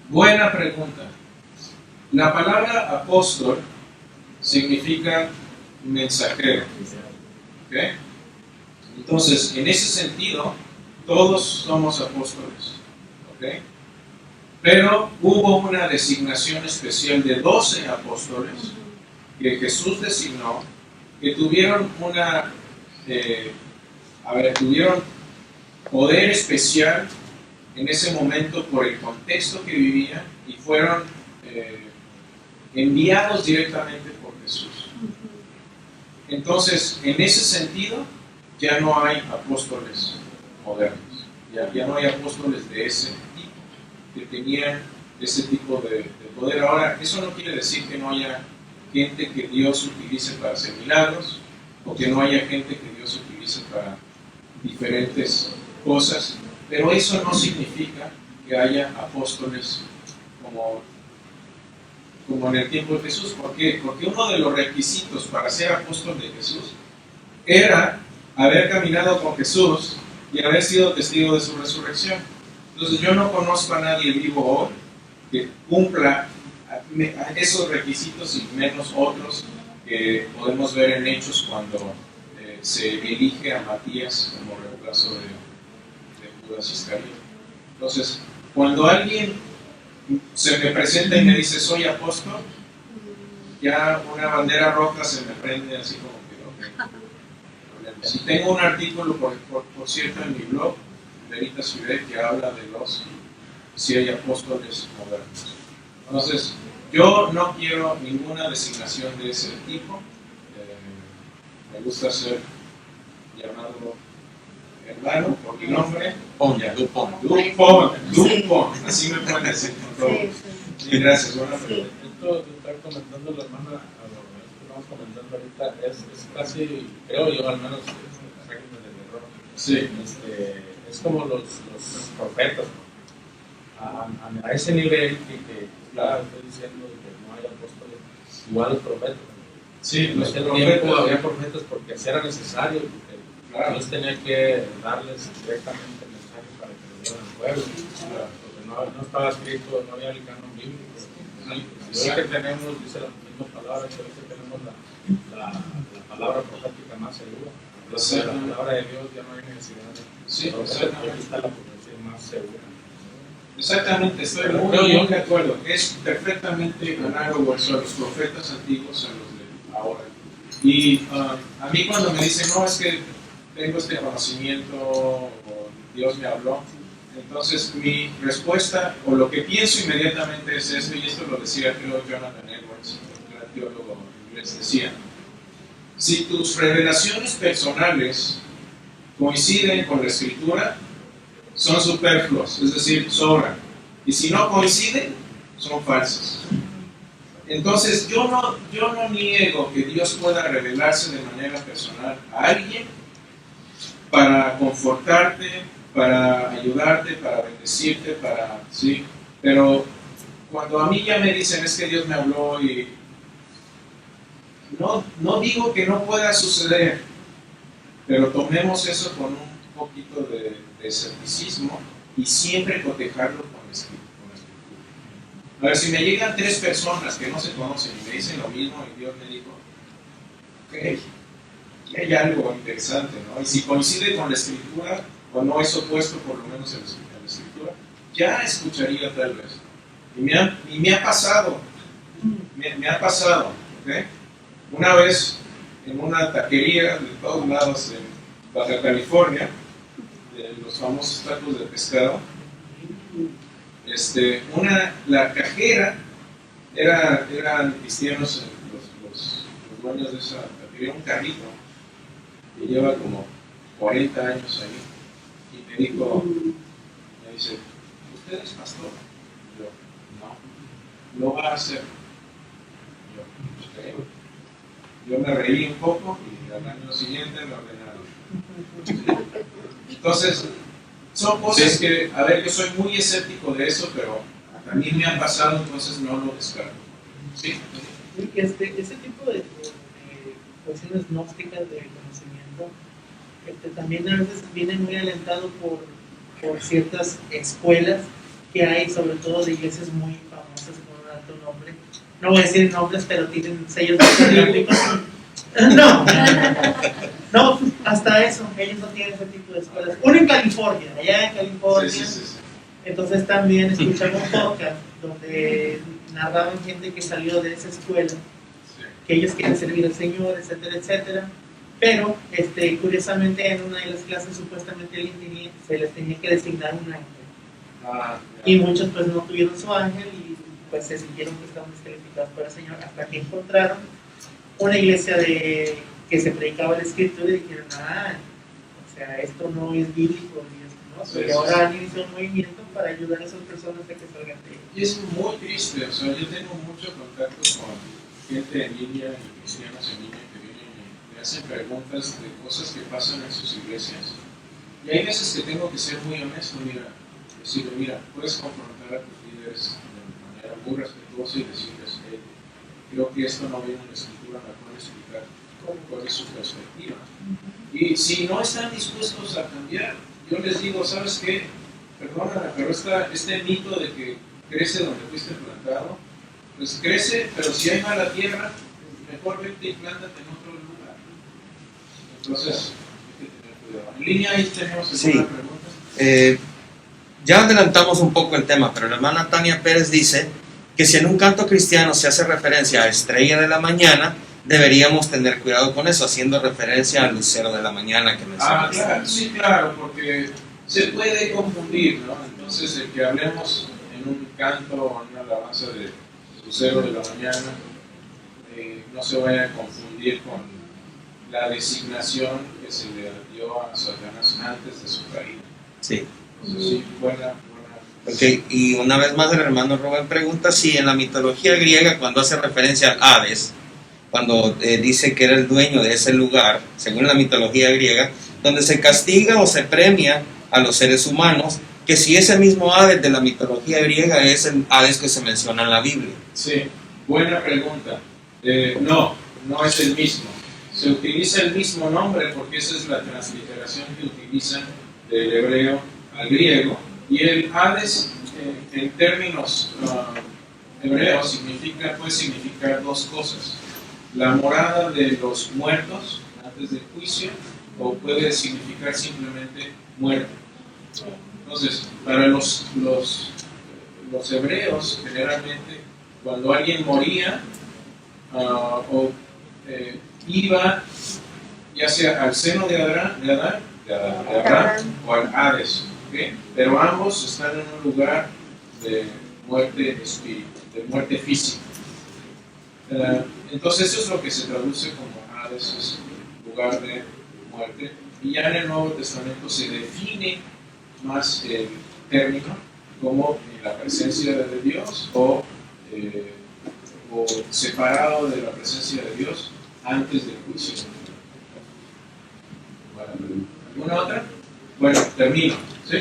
Buena pregunta. La palabra apóstol significa mensajero. ¿Okay? Entonces, en ese sentido, todos somos apóstoles. ¿Okay? Pero hubo una designación especial de 12 apóstoles que Jesús designó, que tuvieron tuvieron poder especial en ese momento por el contexto que vivían y fueron enviados directamente por Jesús. Entonces, en ese sentido, ya no hay apóstoles modernos, ya no hay apóstoles de ese tipo, que tenían ese tipo de poder. Ahora, eso no quiere decir que no haya gente que Dios utilice para hacer milagros, o que no haya gente que Dios utilice para diferentes cosas, pero eso no significa que haya apóstoles como en el tiempo de Jesús. ¿Por qué? Porque uno de los requisitos para ser apóstol de Jesús era haber caminado con Jesús y haber sido testigo de su resurrección. Entonces yo no conozco a nadie vivo hoy que cumpla esos requisitos y menos otros que podemos ver en Hechos cuando se elige a Matías como reemplazo de Judas Iscariote. Entonces, cuando alguien se me presenta y me dice soy apóstol, ya una bandera roja se me prende así como que okay. Si tengo un artículo, por cierto, en mi blog, Veritas Ciudad, que habla de si hay apóstoles modernos. Entonces, yo no quiero ninguna designación de ese tipo. Me gusta ser llamado hermano por mi nombre. Dupont. Así me pueden decir con todo. Sí, gracias. Buena pregunta. Esto que está comentando la hermana estamos comentando ahorita es casi, creo yo al menos, sáquenme del error. Sí. Es como los profetas, ¿no? A ese nivel que claro, estoy diciendo que no hay apóstoles, igual los profetas. Sí, En los ese profetas. tiempo había profetas porque así era necesario, porque Claro. Dios tenía que darles directamente el mensaje para que lo dieran al pueblo, porque no estaba escrito, no había el canon bíblico. Y hoy que tenemos, dice la misma palabra, que hoy que tenemos la palabra profética más segura. Entonces, la palabra de Dios ya no hay necesidad de Sí, profeta, porque aquí está la profecía más segura. Exactamente, estoy Pero muy, creo yo muy de acuerdo. Es perfectamente análogo a los profetas antiguos a los de ahora. Y a mí cuando me dicen, no, es que tengo este conocimiento, o Dios me habló, entonces mi respuesta, o lo que pienso inmediatamente es esto, y esto lo decía creo Jonathan Edwards, un gran teólogo inglés, decía, si tus revelaciones personales coinciden con la Escritura, son superfluos, es decir, sobran. Y si no coinciden, son falsas. Entonces, yo no niego que Dios pueda revelarse de manera personal a alguien para confortarte, para ayudarte, para bendecirte, sí. Pero cuando a mí ya me dicen, es que Dios me habló y no digo que no pueda suceder, pero tomemos eso con un poquito de escepticismo y siempre cotejarlo con la Escritura. A ver, si me llegan 3 personas que no se conocen y me dicen lo mismo y Dios me dijo, ok, aquí hay algo interesante, ¿no? Y si coincide con la Escritura o no es opuesto por lo menos a la Escritura, ya escucharía tal vez. Y me ha pasado, me ha pasado, ¿ok? Una vez en una taquería de todos lados en Baja California, de los famosos tacos de pescado, la cajera eran cristianos, los dueños de esa taquería, un carrito que lleva como 40 años ahí, y me dice, ¿usted es pastor? Yo, no, lo va a hacer. Yo me reí un poco y al año siguiente me ordenaron. Entonces, son cosas que, a ver, yo soy muy escéptico de eso, pero también me ha pasado, entonces no lo descarto. ¿Sí? Ese tipo de cuestiones gnósticas de conocimiento también a veces viene muy alentado por ciertas escuelas que hay, sobre todo de iglesias muy famosas con un alto nombre. No voy a decir nombres, pero tienen sellos periódicos. No, hasta eso, ellos no tienen ese tipo de escuelas. Uno en California, allá en California. Sí. Entonces también escuchamos un podcast donde narraban gente que salió de esa escuela, que ellos quieren servir al Señor, etcétera, etcétera. Pero, curiosamente, en una de las clases supuestamente se les tenía que designar un ángel. Y muchos pues no tuvieron su ángel y pues se sintieron que estaban descalificados por el Señor hasta que encontraron una iglesia que se predicaba la Escritura y dijeron, o sea, esto no es bíblico, ¿no? Porque ahora han iniciado un movimiento para ayudar a esas personas a que salgan de ellos. Y es muy triste, o sea, yo tengo mucho contacto con gente en línea y cristianos en línea que vienen y me hacen preguntas de cosas que pasan en sus iglesias. Y hay veces que tengo que ser muy honesto, decirle, mira, puedes confrontar a tus líderes de manera muy respetuosa y decirles, creo que esto no viene en la Escritura, me pueden explicar cuál es su perspectiva. Y si no están dispuestos a cambiar, yo les digo, ¿sabes qué? Perdóname, pero este mito de que crece donde fuiste plantado, pues crece, pero si hay mala tierra, mejor vete y plántate en otro lugar. Entonces, hay que tener cuidado. En línea ahí tenemos alguna pregunta. Ya adelantamos un poco el tema, pero la hermana Tania Pérez dice que si en un canto cristiano se hace referencia a estrella de la mañana, deberíamos tener cuidado con eso, haciendo referencia al lucero de la mañana que mencionaste. Claro, sí, claro, porque se puede confundir, ¿no? Entonces, el que hablemos en un canto o en una alabanza de lucero de la mañana, no se vaya a confundir con la designación que se le dio a Satanás antes de su caída. Sí. Entonces, sí, buena. Okay. Y una vez más el hermano Rubén pregunta si en la mitología griega, cuando hace referencia al Hades, cuando dice que era el dueño de ese lugar, según la mitología griega, donde se castiga o se premia a los seres humanos, que si ese mismo Hades de la mitología griega es el Hades que se menciona en la Biblia. Sí, buena pregunta. No es el mismo. Se utiliza el mismo nombre porque esa es la transliteración que utilizan del hebreo al griego. Y el Hades, en términos hebreos, puede significar dos cosas. La morada de los muertos antes del juicio, o puede significar simplemente muerto. Entonces, para los hebreos, generalmente, cuando alguien moría, iba ya sea al seno de Abraham o al Hades, ¿okay? Pero ambos están en un lugar de muerte espiritual, de muerte física. Entonces eso es lo que se traduce como Hades, es lugar de muerte. Y ya en el Nuevo Testamento se define más el término como la presencia de Dios o separado de la presencia de Dios antes del juicio. ¿Alguna otra? Bueno, termino. ¿Sí?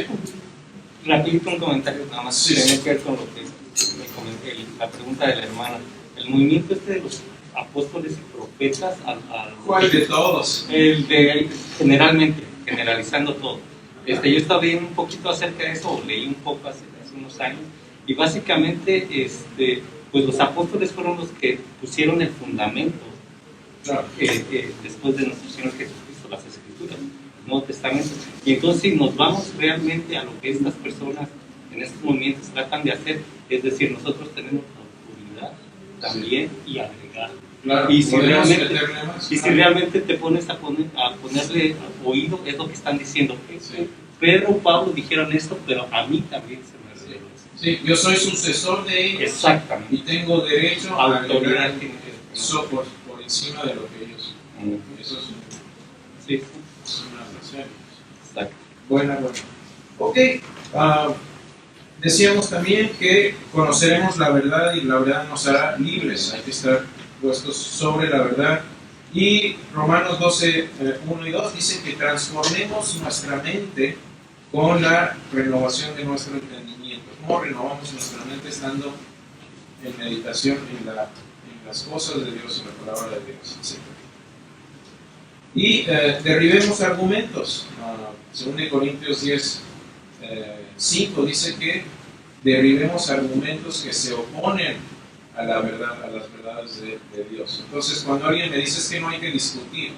Rapidito un comentario nada más. Sí, tiene que ver con lo que me comenté, la pregunta de la hermana. El movimiento de los apóstoles y profetas ¿Cuál de todos? El de generalizando todo. Yo estaba viendo un poquito acerca de eso, o leí un poco hace unos años, y básicamente pues los apóstoles fueron los que pusieron el fundamento después de nuestro Señor Jesucristo, las Escrituras, el Nuevo Testamento. Y entonces, si nos vamos realmente a lo que estas personas en estos movimientos tratan de hacer, es decir, nosotros tenemos autoridad también y agregar. Claro, y si realmente te pones a ponerle oído, es lo que están diciendo. Sí. Pedro, Pablo dijeron esto, pero a mí también se me reveló esto. Sí, yo soy sucesor de ellos. Exactamente. Y tengo derecho a autoridad por encima de lo que ellos. Eso es una blasfemia. Exacto. Buena. Ok. Decíamos también que conoceremos la verdad y la verdad nos hará libres. Hay que estar puestos sobre la verdad. Y Romanos 12, 1 y 2 dice que transformemos nuestra mente con la renovación de nuestro entendimiento. ¿Cómo renovamos nuestra mente? Estando en meditación en las cosas de Dios, en la palabra de Dios, etc. Y derribemos argumentos. Según de Corintios 10, 5 dice que derribemos argumentos que se oponen a la verdad, a las verdades de Dios. Entonces, cuando alguien me dice es que no hay que discutir,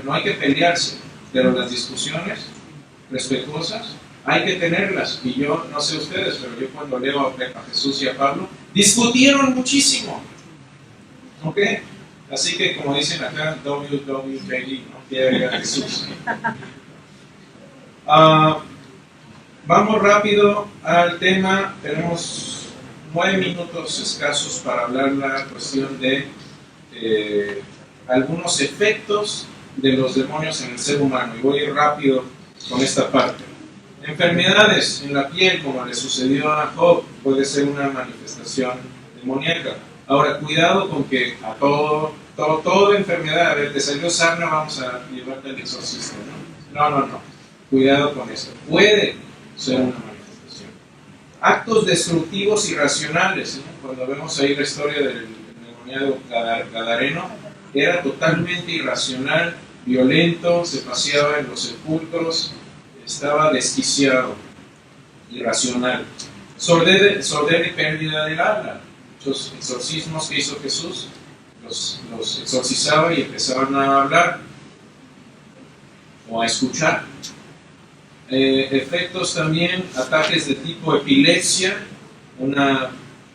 no hay que pelearse, pero las discusiones respetuosas hay que tenerlas. Y yo, no sé ustedes, pero yo cuando leo a Jesús y a Pablo, discutieron muchísimo. ¿Ok? Así que, como dicen acá, WWJD, ¿no? Quiere a Jesús. Vamos rápido al tema. Tenemos 9 minutos escasos para hablar la cuestión de algunos efectos de los demonios en el ser humano. Y voy a ir rápido con esta parte. Enfermedades en la piel, como le sucedió a Job, puede ser una manifestación demoníaca. Ahora, cuidado con que a toda enfermedad, a ver, te salió sarna, vamos a llevarte al exorcista, ¿no? No. Cuidado con eso. Puede ser una manifestación. Actos destructivos irracionales, ¿no? Cuando vemos ahí la historia del endemoniado Gadareno, era totalmente irracional, violento, se paseaba en los sepulcros, estaba desquiciado, irracional. Sordera y pérdida del habla. Muchos exorcismos que hizo Jesús, los exorcizaba y empezaban a hablar o a escuchar. Efectos también, ataques de tipo epilepsia. Una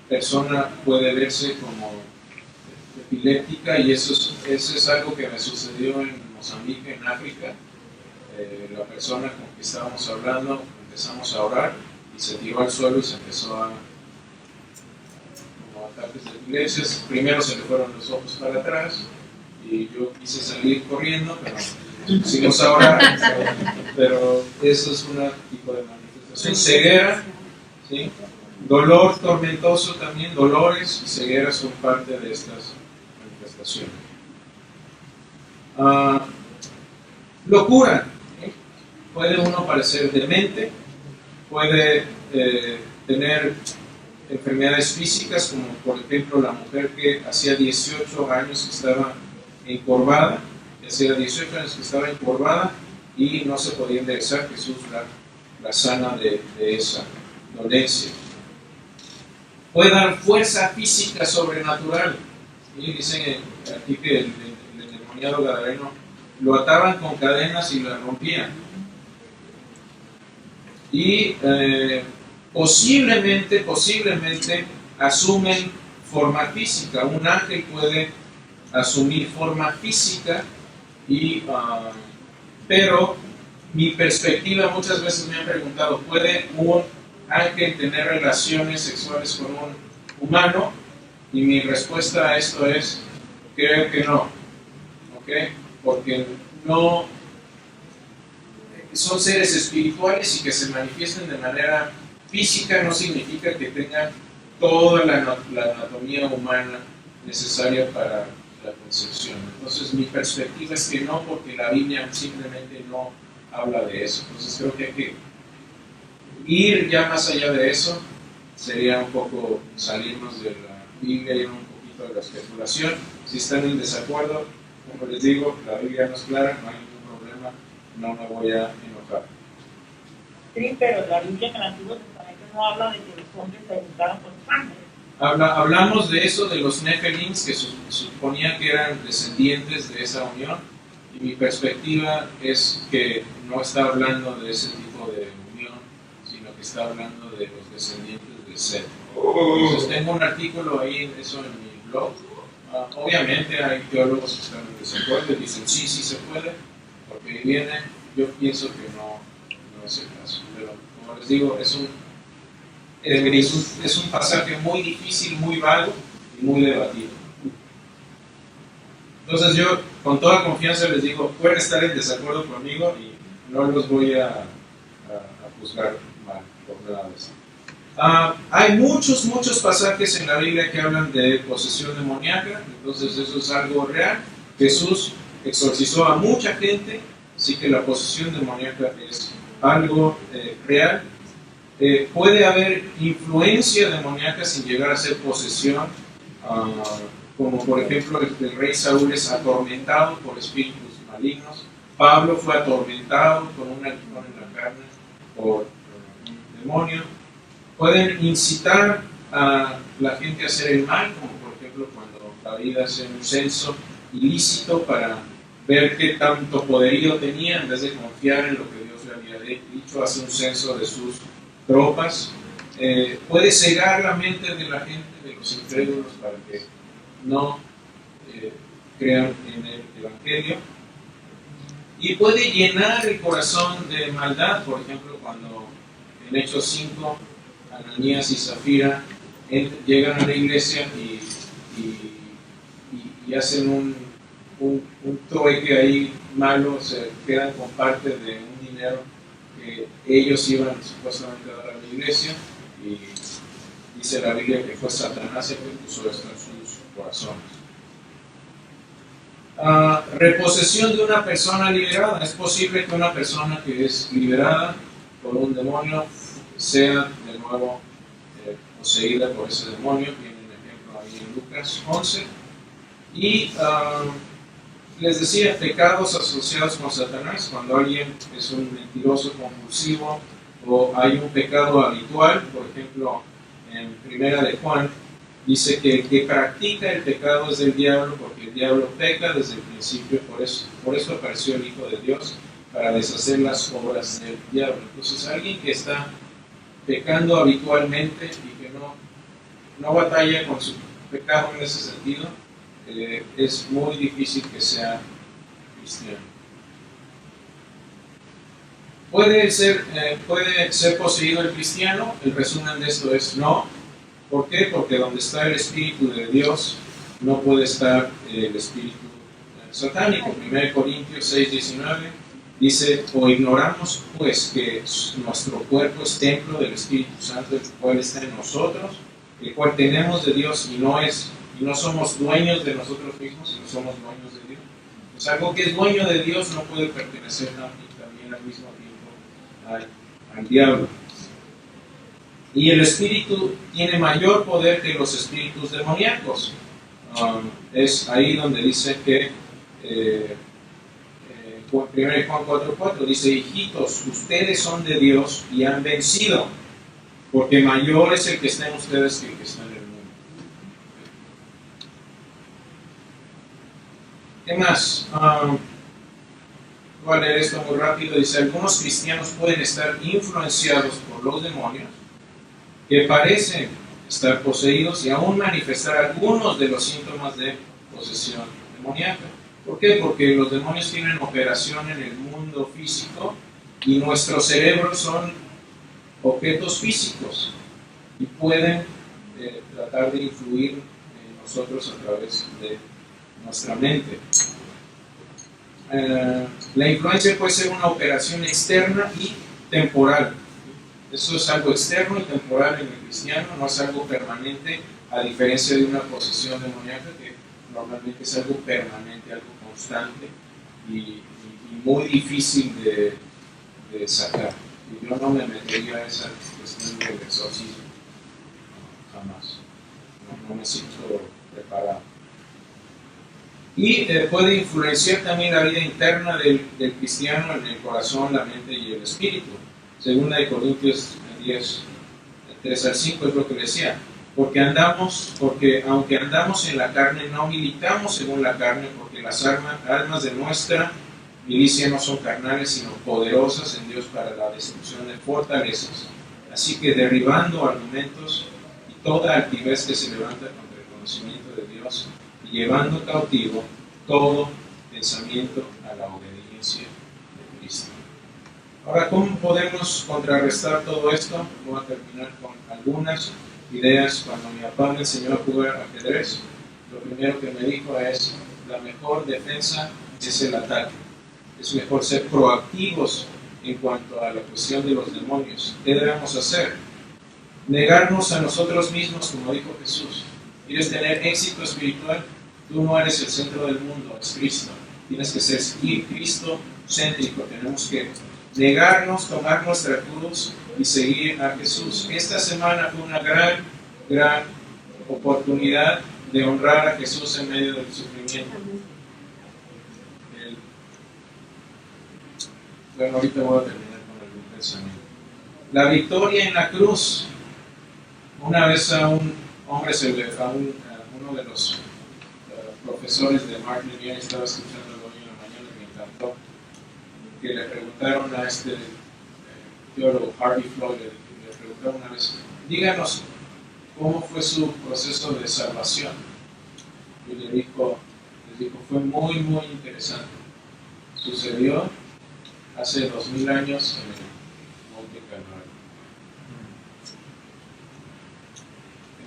persona puede verse como epiléptica y eso es algo que me sucedió en Mozambique, en África. La persona con que estábamos hablando, empezamos a orar y se tiró al suelo y se empezó a como ataques de epilepsia. Primero se le fueron los ojos para atrás y yo quise salir corriendo, pero pusimos a orar, pero eso es un tipo de manifestación. Ceguera, ¿sí? Dolor tormentoso también, dolores y ceguera son parte de estas situación. Locura. Puede uno parecer demente, puede tener enfermedades físicas, como por ejemplo la mujer que hacía 18 años que estaba encorvada, y no se podía enderezar. Jesús la sana de esa dolencia. Puede dar fuerza física sobrenatural. Y dicen aquí que el endemoniado gadareno lo ataban con cadenas y la rompían. Y posiblemente asumen forma física. Un ángel puede asumir forma física, pero mi perspectiva, muchas veces me han preguntado, ¿puede un ángel tener relaciones sexuales con un humano? Y mi respuesta a esto es, creo que no, ¿ok? Porque no son seres espirituales, y que se manifiesten de manera física no significa que tengan toda la anatomía humana necesaria para la concepción. Entonces mi perspectiva es que no, porque la Biblia simplemente no habla de eso. Entonces creo que hay que ir ya más allá de eso. Sería un poco salirnos de la Biblia y un poquito de la especulación. Si están en desacuerdo, como les digo, la Biblia no es clara, no hay ningún problema, no me voy a enojar. Sí, pero la Biblia en el Antiguo Testamento no habla de que los hombres se juntaron con sangre. Hablamos de eso, de los Nephilims, que suponía que eran descendientes de esa unión, y mi perspectiva es que no está hablando de ese tipo de unión, sino que está hablando de los descendientes de Seth. Entonces tengo un artículo ahí, eso en mi blog. Obviamente hay teólogos que están en desacuerdo y dicen sí se puede, porque ahí viene. Yo pienso que no es el caso, pero como les digo, es un pasaje muy difícil, muy vago y muy debatido. Entonces yo con toda confianza les digo, pueden estar en desacuerdo conmigo y no los voy a juzgar mal por nada de eso. Hay muchos pasajes en la Biblia que hablan de posesión demoníaca, entonces eso es algo real. Jesús exorcizó a mucha gente, así que la posesión demoníaca es algo real. Puede haber influencia demoníaca sin llegar a ser posesión, como por ejemplo el rey Saúl es atormentado por espíritus malignos. Pablo fue atormentado con un aguijón en la carne por un demonio. Pueden incitar a la gente a hacer el mal, como por ejemplo cuando David hace un censo ilícito para ver qué tanto poderío tenía, en vez de confiar en lo que Dios le había dicho, hace un censo de sus tropas. Puede cegar la mente de la gente, de los incrédulos, para que no crean en el Evangelio. Y puede llenar el corazón de maldad, por ejemplo, cuando en Hechos 5, Ananías y Zafira llegan a la iglesia y hacen un trueque ahí malo, se quedan con parte de un dinero que ellos iban supuestamente a dar a la iglesia, y dice la Biblia que fue Satanás el que puso esto en sus corazones. Reposesión de una persona liberada. Es posible que una persona que es liberada por un demonio sea de nuevo poseída por ese demonio. Tiene un ejemplo ahí en Lucas 11. Y les decía, pecados asociados con Satanás, cuando alguien es un mentiroso compulsivo, o hay un pecado habitual. Por ejemplo, en Primera de Juan dice que el que practica el pecado es del diablo, porque el diablo peca desde el principio. Por eso apareció el Hijo de Dios, para deshacer las obras del diablo. Entonces alguien que está pecando habitualmente y que no batalla con su pecado en ese sentido, es muy difícil que sea cristiano. ¿Puede ser poseído el cristiano? El resumen de esto es no. ¿Por qué? Porque donde está el Espíritu de Dios no puede estar el espíritu satánico. 1 Corintios 6:19 dice: o ignoramos pues que nuestro cuerpo es templo del Espíritu Santo, el cual está en nosotros, el cual tenemos de Dios y y no somos dueños de nosotros mismos, sino somos dueños de Dios. Pues algo que es dueño de Dios no puede pertenecer también al mismo tiempo al diablo. Y el espíritu tiene mayor poder que los espíritus demoníacos. Es ahí donde dice que 1 Juan 4:4 dice: hijitos, ustedes son de Dios y han vencido, porque mayor es el que está en ustedes que el que está en el mundo. ¿Qué más? Voy a leer esto muy rápido. Dice: algunos cristianos pueden estar influenciados por los demonios que parecen estar poseídos y aún manifestar algunos de los síntomas de posesión demoníaca. ¿Por qué? Porque los demonios tienen operación en el mundo físico y nuestros cerebros son objetos físicos y pueden tratar de influir en nosotros a través de nuestra mente. La influencia puede ser una operación externa y temporal. Eso es algo externo y temporal en el cristiano, no es algo permanente, a diferencia de una posesión demoníaca que normalmente es algo permanente, algo constante y muy difícil de sacar. Y yo no me metería a esa cuestión del exorcismo, jamás. No me siento preparado. Y puede influenciar también la vida interna del cristiano en el corazón, la mente y el espíritu. Segunda de Corintios 10, 3 al 5 es lo que decía. Porque aunque andamos en la carne, no militamos según la carne, porque las armas de nuestra milicia no son carnales, sino poderosas en Dios para la destrucción de fortalezas. Así que derribando argumentos y toda altivez que se levanta contra el conocimiento de Dios, y llevando cautivo todo pensamiento a la obediencia de Cristo. Ahora, ¿cómo podemos contrarrestar todo esto? Voy a terminar con algunas ideas. Cuando mi papá me enseñó a jugar ajedrez, lo primero que me dijo es: la mejor defensa es el ataque. Es mejor ser proactivos en cuanto a la cuestión de los demonios. ¿Qué debemos hacer? Negarnos a nosotros mismos, como dijo Jesús. ¿Quieres tener éxito espiritual? Tú no eres el centro del mundo, es Cristo. Tienes que ser Cristo-céntrico. Tenemos que negarnos, tomar nuestra cruz y seguir a Jesús. Esta semana fue una gran oportunidad de honrar a Jesús en medio del sufrimiento. Bueno, ahorita voy a terminar con algún pensamiento. La victoria en la cruz. Una vez a un hombre, uno de los profesores de Martin Luther estaba escuchando hoy en la mañana, me encantó, que le preguntaron a este teólogo Harvey Floyd, le preguntaron una vez: díganos cómo fue su proceso de salvación. Y les dijo, fue muy interesante. Sucedió hace 2000 años en el Monte Calvario.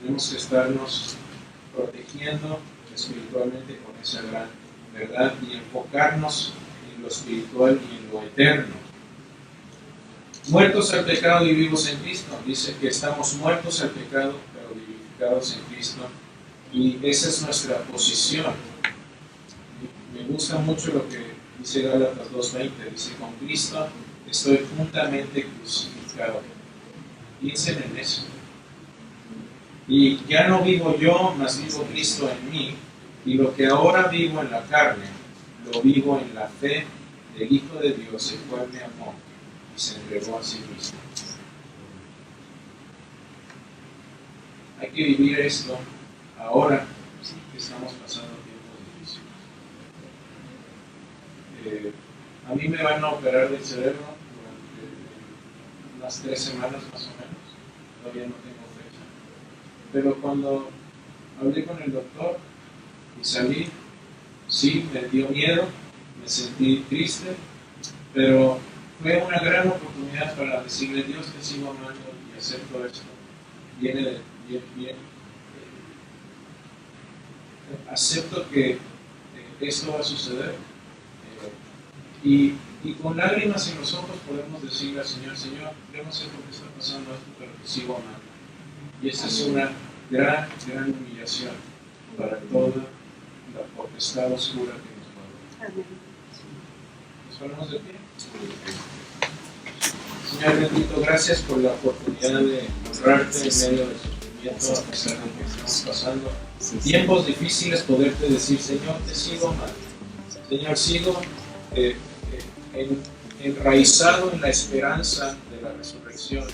Tenemos que estarnos protegiendo espiritualmente con esa gran verdad y enfocarnos en lo espiritual y en lo eterno. Muertos al pecado y vivos en Cristo. Dice que estamos muertos al pecado, pero vivificados en Cristo. Y esa es nuestra posición. Me gusta mucho lo que dice Gálatas 2:20. Dice: con Cristo estoy juntamente crucificado. Piensen en eso. Y ya no vivo yo, mas vivo Cristo en mí. Y lo que ahora vivo en la carne, lo vivo en la fe del Hijo de Dios, el cual me amó y se entregó a sí mismo. Hay que vivir esto ahora, que estamos pasando tiempos difíciles. A mí me van a operar del cerebro durante unas 3 semanas más o menos. Todavía no tengo fecha. Pero cuando hablé con el doctor y salí, sí, me dio miedo, me sentí triste, pero fue una gran oportunidad para decirle: Dios, te sigo amando y acepto esto. Viene de bien. Acepto que esto va a suceder. Y con lágrimas en los ojos podemos decirle al Señor: Señor, yo no sé por qué está pasando esto, pero te sigo amando. Y esa es una gran humillación, para toda la potestad oscura que nos mueve. Amén. ¿Nos ponemos de pie? Señor bendito, gracias por la oportunidad de honrarte en medio del sufrimiento, a pesar de que estamos pasando tiempos difíciles, poderte decir, Señor, te sigo amando. Señor, sigo enraizado en la esperanza de la resurrección